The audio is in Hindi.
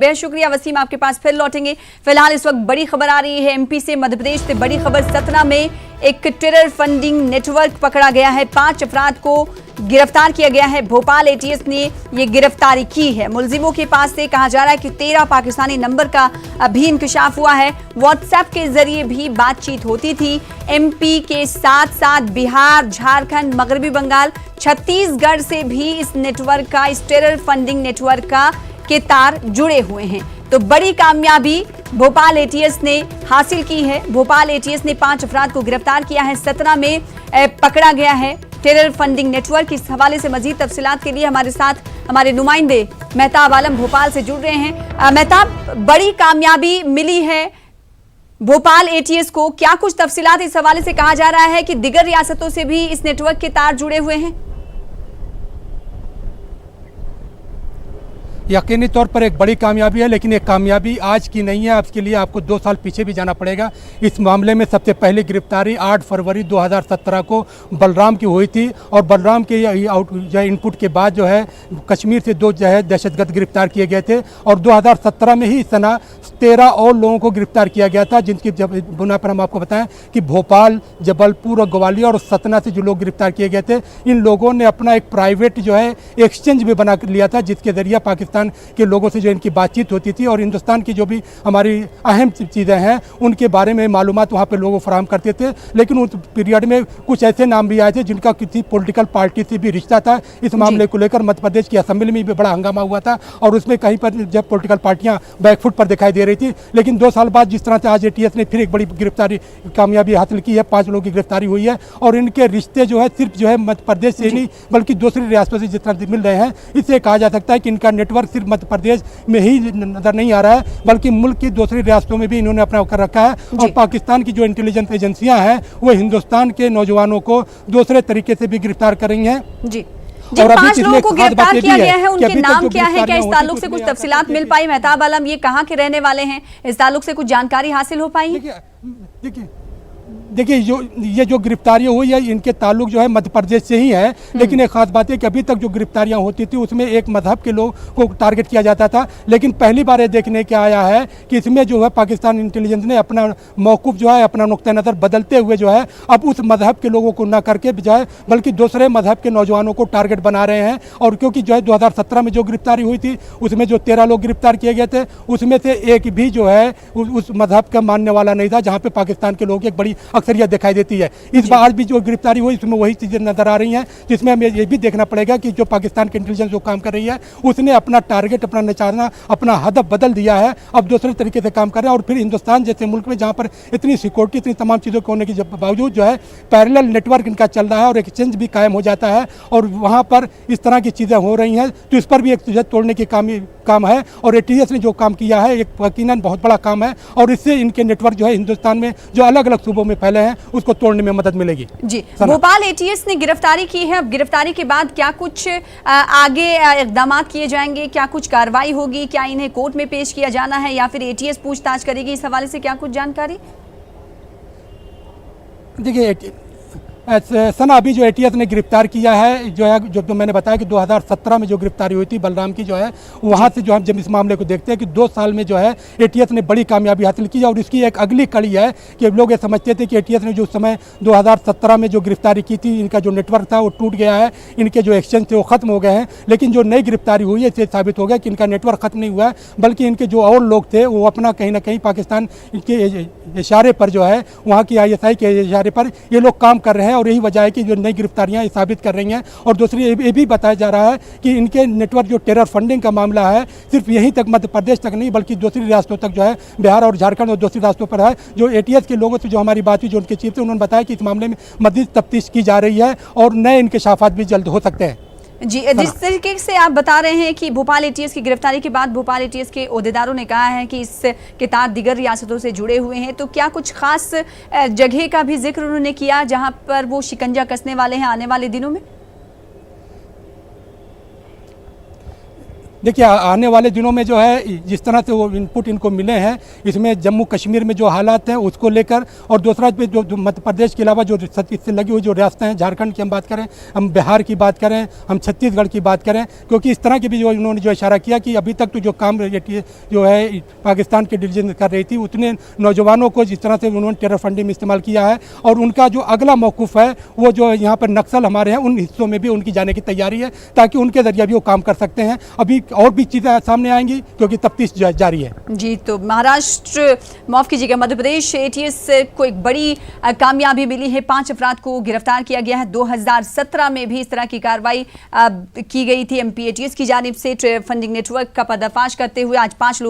बेहद शुक्रिया वसीम, आपके पास फिर लौटेंगे। फिलहाल इस वक्त बड़ी खबर आ रही है एमपी से, मध्य प्रदेश से बड़ी खबर। सतना में एक टेरर फंडिंग नेटवर्क पकड़ा गया है। 5 अफराद को गिरफ्तार किया गया है। भोपाल एटीएस ने ये गिरफ्तारी की है। मुलजिमों के पास से कहा जा रहा है कि 13 पाकिस्तानी नंबर का भी इंकशाफ हुआ है। व्हाट्सएप के जरिए भी बातचीत होती थी। एमपी के साथ साथ बिहार, झारखंड, मगरबी बंगाल, छत्तीसगढ़ से भी इस नेटवर्क का, इस टेरर फंडिंग नेटवर्क का के तार जुड़े हुए हैं। तो बड़ी कामयाबी भोपाल एटीएस ने हासिल की है। भोपाल एटीएस ने 5 अफराद को गिरफ्तार किया है। सतना में पकड़ा गया है टेरर फंडिंग नेटवर्क। इस हवाले से मजीद तफसीलात के लिए हमारे साथ हमारे नुमाइंदे मेहताब आलम भोपाल से जुड़ रहे हैं। मेहताब, बड़ी कामयाबी मिली है भोपाल एटीएस को, क्या कुछ तफसीलात इस हवाले से? कहा जा रहा है कि दिगर रियासतों से भी इस नेटवर्क के तार जुड़े हुए हैं। यकीनी तौर पर एक बड़ी कामयाबी है, लेकिन एक कामयाबी आज की नहीं है। इसके लिए आपको 2 साल पीछे भी जाना पड़ेगा। इस मामले में सबसे पहली गिरफ्तारी 8 फरवरी 2017 को बलराम की हुई थी और बलराम के इनपुट के बाद जो है कश्मीर से 2 दहशतगर्द गिरफ्तार किए गए थे और 2017 में ही इस तरह 13 और लोगों को गिरफ्तार किया गया था, जिनकी बुनियाद पर हम आपको बताएं कि भोपाल, जबलपुर और ग्वालियर और सतना से जो लोग गिरफ्तार किए गए थे, इन लोगों ने अपना एक प्राइवेट जो है एक्सचेंज भी बना लिया था, जिसके जरिए पाकिस्तान के लोगों से जो इनकी बातचीत होती थी और हिंदुस्तान की जो भी हमारी अहम चीज़ें हैं उनके बारे में मालूमात वहाँ पे लोगों को फराहम करते थे। लेकिन उस पीरियड में कुछ ऐसे नाम भी आए थे जिनका किसी पॉलिटिकल पार्टी से भी रिश्ता था। इस मामले को लेकर मध्य प्रदेश की असेंबली में भी बड़ा हंगामा हुआ था और उसमें कहीं पर जब पॉलिटिकल पार्टियां बैकफुट पर दिखाई दे रही थी। लेकिन 2 साल बाद जिस तरह से आज एटीएस ने फिर एक बड़ी गिरफ्तारी कामयाबी हासिल की है, 5 लोगों की गिरफ्तारी हुई है और इनके रिश्ते जो है सिर्फ जो है मध्य प्रदेश से नहीं बल्कि दूसरी रियासतों से जिस तरह मिल रहे हैं, इससे कहा जा सकता है कि इनका नेटवर्क सिर्फ मध्य प्रदेश में ही नजर नहीं आ रहा है बल्कि मुल्क की दूसरी रियासतों में भी इन्होंने अपना कर रखा है। और पाकिस्तान की जो इंटेलिजेंस एजेंसियां हैं वो हिंदुस्तान के नौजवानों को दूसरे तरीके से भी गिरफ्तार कर रही हैं। जी, जिन 5 लोगों को गिरफ्तार किया गया है उनके नाम क्या है? क्या इस ताल्लुक से कुछ तफसीलात मिल पाई? मेहताब आलम, ये कहाँ के रहने वाले हैं? इस ताल्लुक से कुछ जानकारी हासिल हो पाई? देखिए ये जो गिरफ्तारियां हुई है इनके ताल्लुक जो है मध्य प्रदेश से ही है। लेकिन एक खास बात है कि अभी तक जो गिरफ्तारियां होती थी उसमें एक मजहब के लोग को टारगेट किया जाता था। लेकिन पहली बार ये देखने के आया है कि इसमें जो है पाकिस्तान इंटेलिजेंस ने अपना मौकूफ जो है, अपना नुक्ता नज़र बदलते हुए जो है अब उस मजहब के लोगों को न करके बजाय बल्कि दूसरे मजहब के नौजवानों को टारगेट बना रहे हैं। और क्योंकि जो है 2017 में जो गिरफ्तारी हुई थी उसमें जो 13 लोग गिरफ्तार किए गए थे उसमें से एक भी जो है उस मजहब का मानने वाला नहीं था, जहाँ पे पाकिस्तान के लोगों की एक बड़ी अक्सरियत दिखाई देती है। इस बार आज भी जो गिरफ्तारी हुई उसमें वही चीज़ें नजर आ रही हैं, जिसमें हमें ये भी देखना पड़ेगा कि जो पाकिस्तान की इंटेलिजेंस जो काम कर रही है उसने अपना टारगेट, अपना निशाना, अपना हदफ बदल दिया है। अब दूसरे तरीके से काम कर रहे हैं और फिर हिंदुस्तान जैसे मुल्क में जहाँ पर इतनी सिक्योरिटी, इतनी तमाम चीज़ों के होने के बावजूद जो है पैरेलल नेटवर्क इनका चल रहा है और एक्सचेंज भी कायम हो जाता है और वहाँ पर इस तरह की चीज़ें हो रही हैं, तो इस पर भी एक चीज़ें तोड़ने की काम है। और एटीएस ने जो काम किया है एक यकीनन बहुत बड़ा काम है और इससे इनके नेटवर्क जो है हिंदुस्तान में जो अलग अलग सूबों में फैले हैं उसको तोड़ने में मदद मिलेगी। जी, भोपाल एटीएस ने गिरफ्तारी की है। अब गिरफ्तारी के बाद क्या कुछ आगे इक़दाम किए जाएंगे? क्या कुछ कार्रवाई होगी? क्या इन्हें कोर्ट में पेश किया जाना है या फिर एटीएस पूछताछ करेगी? इस हवाले से क्या कुछ जानकारी? देखिए सना अभी जो एटीएस ने गिरफ्तार किया है जो मैंने बताया कि 2017 में जो गिरफ्तारी हुई थी बलराम की जो है वहाँ से जो हम जब इस मामले को देखते हैं कि 2 साल में जो है एटीएस ने बड़ी कामयाबी हासिल की और इसकी एक अगली कड़ी है कि लोग ये समझते थे कि एटीएस ने जो समय 2017 में जो गिरफ्तारी की थी इनका जो नेटवर्क था वो टूट गया है, इनके जो एक्सचेंज थे वो खत्म हो गए हैं। लेकिन जो नई गिरफ्तारी हुई है इससे साबित हो गया कि इनका नेटवर्क खत्म नहीं हुआ है बल्कि इनके जो और लोग थे वो अपना कहीं ना कहीं पाकिस्तान के इशारे पर जो है वहाँ की ISI के इशारे पर ये लोग काम कर रहे हैं और यही वजह है कि जो नई गिरफ्तारियां साबित कर रही हैं। और दूसरी ये भी बताया जा रहा है कि इनके नेटवर्क जो टेरर फंडिंग का मामला है सिर्फ यहीं तक मध्य प्रदेश तक नहीं बल्कि दूसरी रियासतों तक जो है बिहार और झारखंड और दूसरी रियासतों पर है। जो एटीएस के लोगों से जो हमारी बात हुई, जो उनके चीफ थे, उन्होंने बताया कि इस मामले में मज़ीद तफ्तीश की जा रही है और नए इंकशाफात भी जल्द हो सकते हैं। जी, जिस तरीके से आप बता रहे हैं कि भोपाल एटीएस की गिरफ्तारी के बाद भोपाल एटीएस के ओहदेदारों ने कहा है कि इस के तार दिगर रियासतों से जुड़े हुए हैं, तो क्या कुछ खास जगह का भी जिक्र उन्होंने किया जहां पर वो शिकंजा कसने वाले हैं आने वाले दिनों में? देखिए आने वाले दिनों में जो है जिस तरह से वो इनपुट इनको मिले हैं, इसमें जम्मू कश्मीर में जो हालात हैं उसको लेकर, और दूसरा जो मध्य प्रदेश के अलावा जो इससे लगी हुई जो रियासतें हैं, झारखंड की हम बात करें, हम बिहार की बात करें, हम छत्तीसगढ़ की बात करें, क्योंकि इस तरह की भी जो उन्होंने जो इशारा किया कि अभी तक तो जो काम जो है पाकिस्तान की इंटेलिजेंस कर रही थी, उतने नौजवानों को जिस तरह से उन्होंने टेरर फंडिंग में इस्तेमाल किया है, और उनका जो अगला मौकूफ़ है वो जो यहाँ पर नक्सल हमारे हैं उन हिस्सों में भी उनकी जाने की तैयारी है, ताकि उनके जरिए भी वो काम कर सकते हैं। अभी और भी चीज़ें सामने आएंगी क्योंकि तफ्तीश जारी है। जी, तो महाराष्ट्र माफ कीजिएगा, मध्य प्रदेश एटीएस को एक बड़ी कामयाबी मिली है। 5 अफराद को गिरफ्तार किया गया है। 2017 में भी इस तरह की कार्रवाई की गई थी एमपी एटीएस की जानिब से। फंडिंग नेटवर्क का पर्दाफाश करते हुए आज 5 लोगों